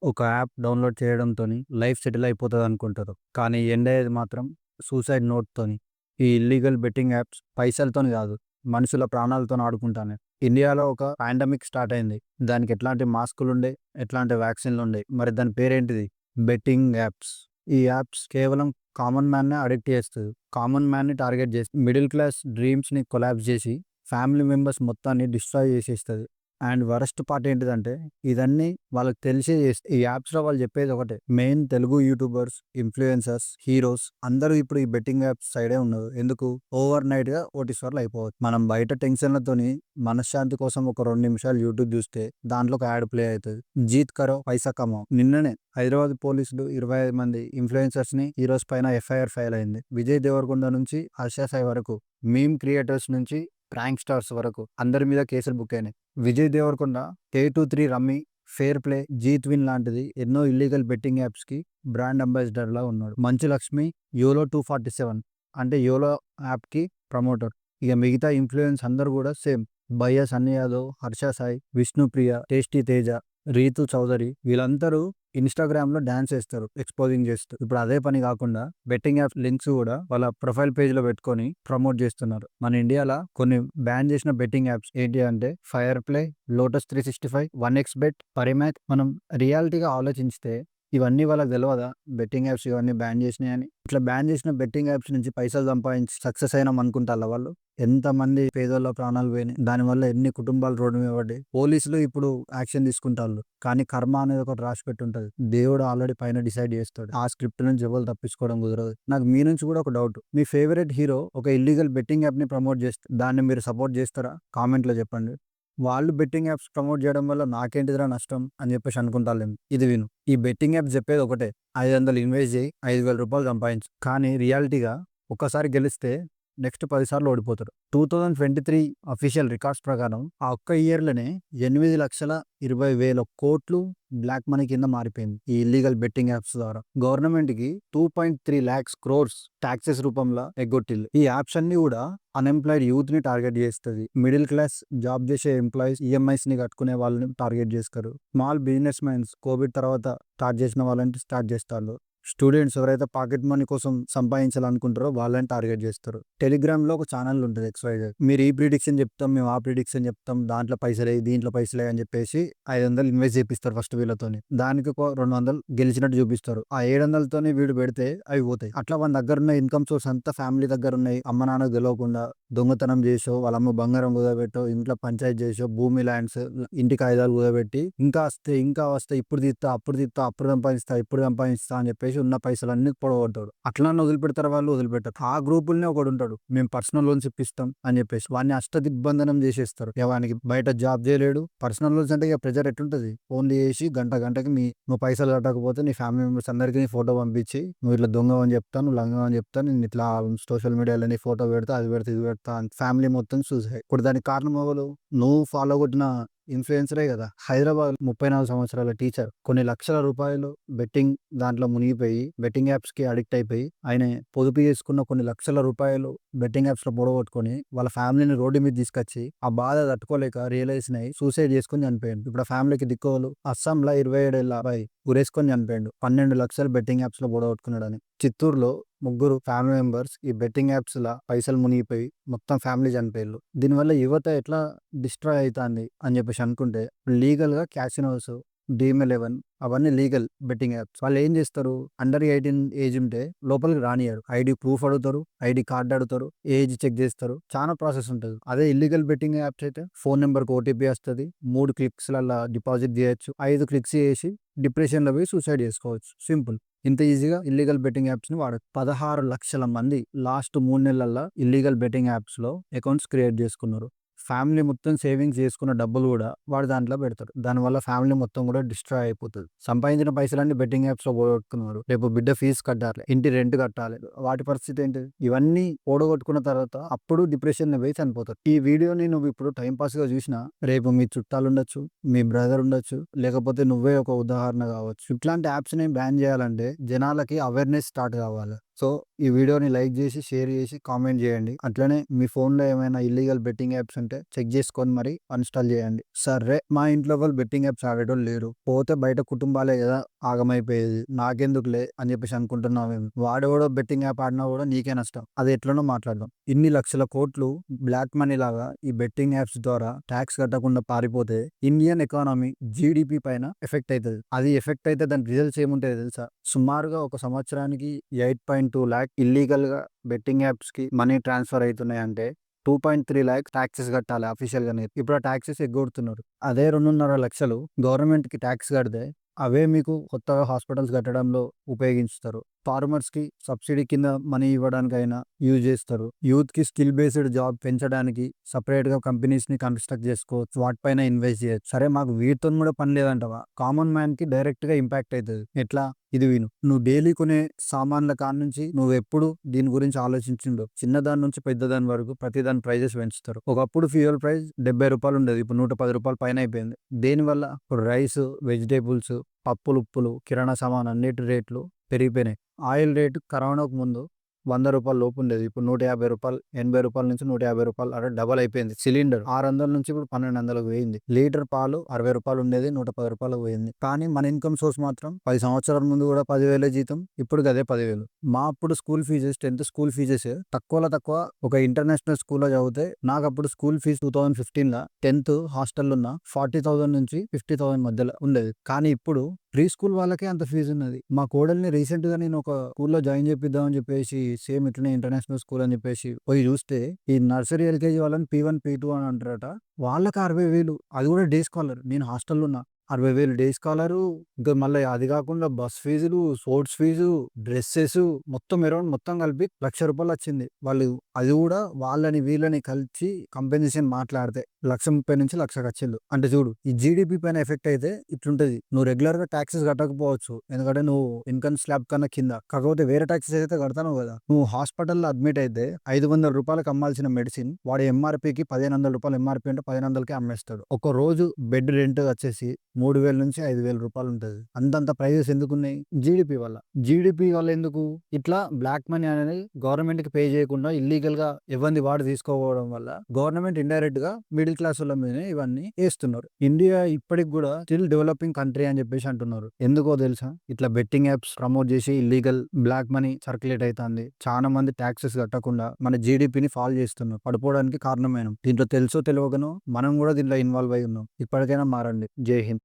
ఒక app download చేయడంతోని life settle అయిపోతదనుకుంటారు. కానీ end అయ్యేది మాత్రం సూసైడ్ నోట్‌తోని. ఈ ఇల్లీగల్ బెట్టింగ్ యాప్స్ పైసలతోని గాదు, మనుషుల ప్రాణాలతోని ఆడుకుంటాన్నాయి. ఇండియాలో ఒక పాండమిక్ స్టార్ట్ అయింది. దానికి ఎట్లాంటి మాస్కులుండే, ఎట్లాంటి వ్యాక్సిన్‌లుండే. మరి దాని పేరేంటిది? Betting apps. ఈ యాప్స్ కేవలం కామన్ మ్యాన్‌నే అడిక్ట్ చేస్తది. కామన్ మ్యాన్‌ని టార్గెట్ చేసి మిడిల్ క్లాస్ డ్రీమ్స్‌ని కొలాప్స్ చేసి, ఫ్యామిలీ మెంబర్స్ మొత్తాన్ని డిస్ట్రాయ్ చేసేస్తది. అండ్ వరస్ట్ పార్ట్ ఏంటిదంటే, ఇదన్నీ వాళ్ళకి తెలిసే ఈ యాప్స్‌లో వాళ్ళు చెప్పేది ఒకటే. Main Telugu youtubers, influencers, heroes అందరూ ఇప్పుడు ఈ బెట్టింగ్ యాప్స్ సైడే ఉన్నారు. ఎందుకు? ఓవర్ నైట్‌గా కోటీశ్వర్లు అయిపోవచ్చు. మనం బయట టెన్షన్‌లతోని మనశ్శాంతి కోసం ఒక 2 నిమిషాలు యూట్యూబ్ చూస్తే దాంట్లో ఒక యాడ్ ప్లే అయితది. జీత్ కరో పైసా కమాओ. నిన్ననే హైదరాబాద్ పోలీసులు 25 మంది ఇన్‌ఫ్లుయెన్సర్స్‌ని, హీరోస్ పైన ఎఫ్ఐఆర్ ఫైల్ అయింది. విజయ్ దేవరకొండ నుంచి హర్ష సాయి వరకు, మీమ్ క్రియేటర్స్ నుంచి ప్రాంక్ స్టార్స్ వరకు అందరి మీద కేసులు బుక్ అయినాయి. Vijay Deverakonda, K23 rummy, fair play, Jeet win లాంటిది ఎన్నో ఇల్లీగల్ బెట్టింగ్ యాప్స్‌కి బ్రాండ్ అంబాసిడర్‌లా ఉన్నాడు. మంచు లక్ష్మి యోలో 247 అంటే యోలో యాప్‌కి ప్రమోటర్. ఇక మిగతా ఇన్‌ఫ్లుయెన్స్ అందరూ కూడా సేమ్. బయ్యా సన్నీ యాదవ్, హర్ష సాయి, విష్ణుప్రియ, టేస్టీ తేజ, రీతు చౌదరి వీళ్ళందరూ ఇన్‌స్టాగ్రామ్‌లో డాన్స్ ఏస్తారు ఎక్స్‌పోజింగ్ చేస్తూ. ఇప్పుడు అదే పని కాకుండా బెట్టింగ్ యాప్ లింక్స్ కూడా వాళ్ళ ప్రొఫైల్ పేజ్‌లో పెట్టుకొని ప్రమోట్ చేస్తున్నారు. మన ఇండియాలో కొన్ని బ్యాన్ చేసిన బెట్టింగ్ యాప్స్ ఏంటి అంటే ఫైర్ ప్లే, లోటస్ 365, 1xBet, పరిమాత్. మనం రియాలిటీగా ఆలోచించితే ఇవన్నీ వాళ్ళకి తెలవదా? బెట్టింగ్ యాప్స్ ఇవన్నీ బ్యాన్ చేసినాయని. ఇట్లా బ్యాన్ చేసిన బెట్టింగ్ యాప్స్ నుంచి పైసలు సంపాదించి సక్సెస్ అయినాం అనుకుంటాళ్ళా వాళ్ళు? ఎంతమంది పేదోళ్ళ ప్రాణాలు పోయినాయి. దానివల్ల ఎన్ని కుటుంబాలు రోడ్డు మీద పడ్డాయి. పోలీసులు ఇప్పుడు యాక్షన్ తీసుకుంటాళ్ళు. కానీ కర్మ అనేది ఒకటి రాసిపెట్టి ఉంటది. దేవుడు ఆల్రెడీ పైన డిసైడ్ చేస్తాడు. ఆ స్క్రిప్ట్ నుంచి ఎవరు తప్పించుకోవడం కుదరదు. నాకు మీ నుంచి కూడా ఒక డౌట్. మీ ఫేవరెట్ హీరో ఒక ఇల్లీగల్ బెట్టింగ్ యాప్‌ని ప్రమోట్ చేస్తే దాన్ని మీరు సపోర్ట్ చేస్తారా? కామెంట్‌లో చెప్పండి. వాళ్ళు బెట్టింగ్ యాప్స్ ప్రమోట్ చేయడం వల్ల నాకేంటిదిరా నష్టం అని చెప్పేసి అనుకుంటాళ్ళేమో. ఇది విను. ఈ బెట్టింగ్ యాప్స్ చెప్పేది ఒకటే. 500 ఇన్వెస్ట్ చేయి, రూ. 5,000 సంపాదించు. కానీ రియాలిటీగా ఒక్కసారి గెలిస్తే నెక్స్ట్ 10 సార్లు ఓడిపోతారు. 2023 అఫీషియల్ రికార్డ్స్ ప్రకారం ఆ ఒక్క ఇయర్‌లోనే 8,20,000,00,00,000 బ్లాక్ మనీ కింద మారిపోయింది. ఈ ఇల్లీగల్ బెట్టింగ్ యాప్స్ ద్వారా. గవర్నమెంట్‌కి 2.3 లాక్స్ క్రోర్స్ టాక్సెస్ రూపంలో ఎగ్గొట్టిల్లు. ఈ యాప్స్ అన్నీ కూడా అన్‌ఎంప్లాయిడ్ యూత్‌ని టార్గెట్ చేస్తది. మిడిల్ క్లాస్ జాబ్ చేసే ఎంప్లాయీస్ ఈఎంఐస్‌ని కట్టుకునే వాళ్ళని టార్గెట్ చేస్తారు. స్మాల్ బిజినెస్ మ్యాన్స్ కోవిడ్ తర్వాత స్టార్ట్ చేసిన వాళ్ళని స్టార్ట్ చేస్తాళ్ళు. స్టూడెంట్స్ ఎవరైతే పాకెట్ మనీ కోసం సంపాదించాలనుకుంటారో వాళ్ళని టార్గెట్ చేస్తారు. టెలిగ్రామ్‌లో ఒక ఛానల్ ఉంటది ఎక్స్‌వైజెడ్. మీరు ఈ ప్రిడిక్షన్ చెప్తాం, మేము ఆ ప్రిడిక్షన్ చెప్తాం, దాంట్లో పైసలేయి, దీంట్లో పైసలేయి అని చెప్పేసి 500 ఇన్వెస్ట్ చేపిస్తారు ఫస్ట్ వీళ్ళతోని. దానికి ఒక 200 గెలిచినట్టు చూపిస్తారు. ఆ 700తోని వీడు పెడితే అవి పోతాయి. అట్లా మన దగ్గరున్న ఇన్‌కమ్ సోర్స్ అంతా ఫ్యామిలీ దగ్గరున్నాయి. అమ్మ నాన్నకు తెలవకుండా దొంగతనం చేసో, వాళ్ళమ్మ బంగారం కుదబెట్టో, ఇంట్లో పంచాయతీ చేసో, భూమి ల్యాండ్స్, ఇంటి కాగితాలు కుదబెట్టి ఇంకా వస్తే ఇప్పుడు తీత్తా, అప్పుడు సంపాదిస్తా, ఇప్పుడు సంపాదిస్తా అని చెప్పేసి ఉన్న పైసలన్నీ పొడగొడతాడు. అట్లనే వదిలిపెడతారు వాళ్ళు? వదిలిపెట్టరు. ఆ గ్రూపుల్నే ఒకడుంటాడు. మేము పర్సనల్ లోన్స్ ఇప్పిస్తాం అని చెప్పేసి వాడిని అష్టదిగ్బంధనం చేసేస్తారు. వానికి బయట జాబ్ చేయలేడు. పర్సనల్ లోన్స్ అంటే ఇక ప్రెజర్ ఎట్లుంటది? ఫోన్లు చేసి గంటకి నువ్వు పైసలు కట్టకపోతే నీ ఫ్యామిలీ మెంబర్స్ అందరికీ నీ ఫోటో పంపించి నువ్వు ఇట్లా దొంగవని చెప్తా, నువ్వు లంగవని చెప్తా, నేను ఇట్లా సోషల్ మీడియాలో నీ ఫోటో పెడతా, అది పెడతా, ఇది పెడతా అని ఫ్యామిలీ మొత్తం సూసైడ్. ఇప్పుడు దానికి కారణం ఎవరు? నువ్వు ఫాలో కొట్టిన ఇన్‌ఫ్లుయెన్సరే కదా! హైదరాబాద్ 34 సంవత్సరాల టీచర్ కొన్ని లక్షల రూపాయలు బెట్టింగ్ దాంట్లో మునిగిపోయి, బెట్టింగ్ యాప్స్‌కి అడిక్ట్ అయిపోయి, ఆయన పొదుపు చేసుకున్న కొన్ని లక్షల రూపాయలు బెట్టింగ్ యాప్స్‌లో పొడగొట్టుకొని, వాళ్ళ ఫ్యామిలీని రోడ్డు మీద తీసుకొచ్చి, ఆ బాధ తట్టుకోలేక రియలైజేషన్ అయ్యి సూసైడ్ చేసుకొని చనిపోయిండు. ఇప్పుడు ఆ ఫ్యామిలీకి దిక్కెవలు? అస్సాంలో 27 ఏళ్ల అబ్బాయి ఉరేసుకొని చనిపోయిండు. 12,00,000 బెట్టింగ్ యాప్స్‌లో పొడగొట్టుకున్నాడని. చిత్తూరులో ముగ్గురు ఫ్యామిలీ మెంబర్స్ ఈ బెట్టింగ్ యాప్స్‌ల పైసలు మునిగిపోయి మొత్తం ఫ్యామిలీ చనిపోయిల్లు. దీనివల్ల యువత ఎట్లా డిస్ట్రాయ్ అయితాంది అని చెప్పేసి అనుకుంటే, లీగల్‌గా క్యాసినోస్, డ్రీమ్11 అవన్నీ లీగల్ బెట్టింగ్ యాప్స్. వాళ్ళేం చేస్తారు? అండర్ 18 ఏజ్ ఉంటే లోపలికి రానియ్యరు. ఐడీ ప్రూఫ్ అడుగుతారు, ఐడీ కార్డ్ అడుగుతారు, ఏజ్ చెక్ చేస్తారు. చాలా ప్రాసెస్ ఉంటది. అదే ఇల్లీగల్ బెట్టింగ్ యాప్స్ అయితే ఫోన్ నంబర్‌కి ఓటీపీ వస్తది. 3 క్లిక్స్‌లల్లా డిపాజిట్ చేయొచ్చు. 5 క్లిక్స్ చేసి డిప్రెషన్‌లో పోయి సూసైడ్ చేసుకోవచ్చు. సింపుల్. ఇంత ఈజీగా ఇల్లీగల్ బెట్టింగ్ యాప్స్‌ని వాడొచ్చు. 16,00,000 మంది లాస్ట్ 3 నెలల్లో ఇల్లీగల్ బెట్టింగ్ యాప్స్‌లో అకౌంట్స్ క్రియేట్ చేసుకున్నారు. ఫ్యామిలీ మొత్తం సేవింగ్స్ చేసుకున్న డబ్బులు కూడా వాడు దాంట్లో పెడతాడు. దానివల్ల ఫ్యామిలీ మొత్తం కూడా డిస్ట్రాయ్ అయిపోతది. సంపాదించిన పైసలన్నీ బెట్టింగ్ యాప్స్‌లో పోగొట్టుకున్నారు. రేపు బిడ్డ ఫీజు కట్టాలి, ఇంటి రెంట్ కట్టాలి. వాటి పరిస్థితి ఏంటి? ఇవన్నీ పోగొట్టుకున్న తర్వాత అప్పుడు డిప్రెషన్‌లో పోయి చనిపోతారు. ఈ వీడియోని నువ్వు ఇప్పుడు టైమ్ పాస్‌గా చూసినా రేపు మీ చుట్టాలు ఉండొచ్చు, మీ బ్రదర్ ఉండొచ్చు, లేకపోతే నువ్వే ఒక ఉదాహరణ కావచ్చు. ఇట్లాంటి యాప్స్‌ని బ్యాన్ చేయాలంటే జనాలకి అవేర్‌నెస్ స్టార్ట్ కావాలి. సో ఈ వీడియోని లైక్ చేసి, షేర్ చేసి, కామెంట్ చేయండి. అట్లనే మీ ఫోన్‌లో ఏమైనా ఇల్లీగల్ బెట్టింగ్ యాప్స్ ఉంటే చెక్ చేసుకొని మరి అన్‌ఇన్‌స్టాల్ చేయండి. సరే మా ఇంట్లో వాళ్ళు బెట్టింగ్ యాప్స్ ఆడేటోళ్ళు లేరు. పోతే బయట కుటుంబాలే కదా ఆగమైపోయేది. నాకెందుకులే అని చెప్పేసి అనుకుంటున్నావేమో. వాడెవడో బెట్టింగ్ యాప్ ఆడినా కూడా నీకే నష్టం. అది ఎట్లనో మాట్లాడదాం. ఇన్ని లక్షల కోట్లు బ్లాక్ మనీ లాగా ఈ బెట్టింగ్ యాప్స్ ద్వారా ట్యాక్స్ కట్టకుండా పారిపోతే ఇండియన్ ఎకానమీ జీడిపి పైన ఎఫెక్ట్ అవుతది. అది ఎఫెక్ట్ అయితే దాని రిజల్ట్స్ ఏముంటాయో తెలుసా? సుమారుగా ఒక సంవత్సరానికి 8.2 లాక్ ఇల్లీగల్ గా బెట్టింగ్ యాప్స్ కి మనీ ట్రాన్స్ఫర్ అవుతున్నాయి అంటే 2.3 లాక్స్ టాక్సెస్ కట్టాలి అఫీషియల్ గానే. ఇప్పుడు ఆ టాక్సెస్ ఎగ్గొడుతున్నారు. అదే 2.5 లక్షలు గవర్నమెంట్ కి ట్యాక్స్ కడితే అవే మీకు కొత్తగా హాస్పిటల్స్ కట్టడంలో ఉపయోగించుతారు. ఫార్మర్స్ కి సబ్సిడీ కింద మనీ ఇవ్వడానికైనా యూజ్ చేస్తారు. యూత్ కి స్కిల్ బేస్డ్ జాబ్ పెంచడానికి సపరేట్ గా కంపెనీస్ ని కన్స్ట్రక్ట్ చేసుకోవచ్చు. వాటిపైన ఇన్వెస్ట్ చేయొచ్చు. సరే మాకు వీటితో కూడా పని లేదంటవా? కామన్ మ్యాన్ కి డైరెక్ట్ గా ఇంపాక్ట్ అవుతుంది. ఎట్లా? ఇది విను. నువ్వు డైలీ కొనే సామాన్ల కాడ నుంచి నువ్వు ఎప్పుడు దీని గురించి ఆలోచించిండు. చిన్నదాని నుంచి పెద్దదాని వరకు ప్రతి దాని ప్రైజెస్ పెంచుతారు. ఒకప్పుడు ఫ్యూయల్ ప్రైస్ ₹70 ఉండేది. ఇప్పుడు ₹110 పైన అయిపోయింది. దేనివల్ల? ఇప్పుడు రైస్, వెజిటేబుల్స్, పప్పులు, ఉప్పులు, కిరాణా సామాన్ అన్నిటి రేట్లు పెరిగిపోయినాయి. ఆయిల్ రేటు కరోనాకు ముందు ₹100 లోపు ఉండేది. ఇప్పుడు ₹150, ₹80 నుంచి ₹150 అంటే డబల్ అయిపోయింది. సిలిండర్ 600 నుంచి ఇప్పుడు 1200కు పోయింది. లీటర్ పాలు ₹60 ఉండేది ₹110కు పోయింది. కానీ మన ఇన్కమ్ సోర్స్ మాత్రం 10 సంవత్సరాల ముందు కూడా 10,000 జీతం, ఇప్పుడు అదే 10,000. మా అప్పుడు school fees 10th school fees తక్కువలో తక్కువ ఒక ఇంటర్నేషనల్ స్కూల్లో చదివితే నాకు అప్పుడు స్కూల్ ఫీజు 2015 10th హాస్టల్ ఉన్న 40,000 నుంచి 50,000 మధ్యలో ఉండేది. కానీ ఇప్పుడు ప్రీ స్కూల్ వాళ్ళకే అంత ఫీజు ఉన్నది. మా కోడల్ని రీసెంట్ గా నేను ఒక స్కూల్లో జాయిన్ చేపిద్దామని చెప్పేసి సేమ్ ఇట్లనే ఇంటర్నేషనల్ స్కూల్ అని చెప్పేసి పోయి చూస్తే ఈ నర్సరీ ఎల్కేజీ వాళ్ళని P1 P2 అని అంటారట. వాళ్ళకి 60,000. అది కూడా డే స్కాలర్. నేను హాస్టల్లో ఉన్నా. 60,000 డే స్కాలరు. ఇంకా మళ్ళీ అది కాకుండా బస్ ఫీజులు, స్పోర్ట్స్ ఫీజు, డ్రెస్సెస్ మొత్తం అరౌండ్ మొత్తం కలిపి ₹1,00,000 వచ్చింది. వాళ్ళు అది కూడా వాళ్ళని వీళ్ళని కలిసి కంపెన్సేషన్ మాట్లాడితే 1,30,000 నుంచి 1,00,000 వచ్చిండు. అంటే చూడు ఈ జీడిపి పైన ఎఫెక్ట్ అయితే ఇట్లుంటది. నువ్వు రెగ్యులర్ గా టాక్సెస్ కట్టకపోవచ్చు. ఎందుకంటే నువ్వు ఇన్కమ్ స్లాబ్ కన్నా కింద. కాకపోతే వేరే టాక్సెస్ అయితే కడతావు కదా. నువ్వు హాస్పిటల్లో అడ్మిట్ అయితే ₹500 అమ్మాల్సిన మెడిసిన్ వాడి ఎంఆర్పీకి ₹1,500 ఎంఆర్పీ అంటే 1,500కే అమ్మేస్తాడు. ఒక రోజు బెడ్ రెంట్ వచ్చేసి ₹3,000 నుంచి ₹5,000 ఉంటది. అంతంత ప్రైజెస్ ఎందుకున్నాయి? జీడిపి వల్ల. జీడిపి వల్ల ఎందుకు? ఇట్లా బ్లాక్ మనీ అనేది గవర్నమెంట్ కి పే చేయకుండా ఇల్లీగల్ గా ఎవరిది వాడు తీసుకోవడం వల్ల గవర్నమెంట్ ఇండైరెక్ట్ గా మిడిల్ క్లాస్ వాళ్ళ మీదనే ఇవన్నీ వేస్తున్నారు. ఇండియా ఇప్పటికి కూడా స్టిల్ డెవలపింగ్ కంట్రీ అని చెప్పేసి అంటున్నారు. ఎందుకో తెలుసా? ఇట్లా బెట్టింగ్ యాప్స్ ప్రమోట్ చేసి ఇల్లీగల్ బ్లాక్ మనీ సర్క్యులేట్ అవుతుంది. చాలా మంది ట్యాక్సెస్ కట్టకుండా మన జీడిపిని ఫాల్ చేస్తున్నారు. పడిపోవడానికి కారణమైన దీంట్లో తెలుసో తెలియకనో మనం కూడా దీంట్లో ఇన్వాల్వ్ అయి ఉన్నాం. ఇప్పటికైనా మారండి. జై హింద్.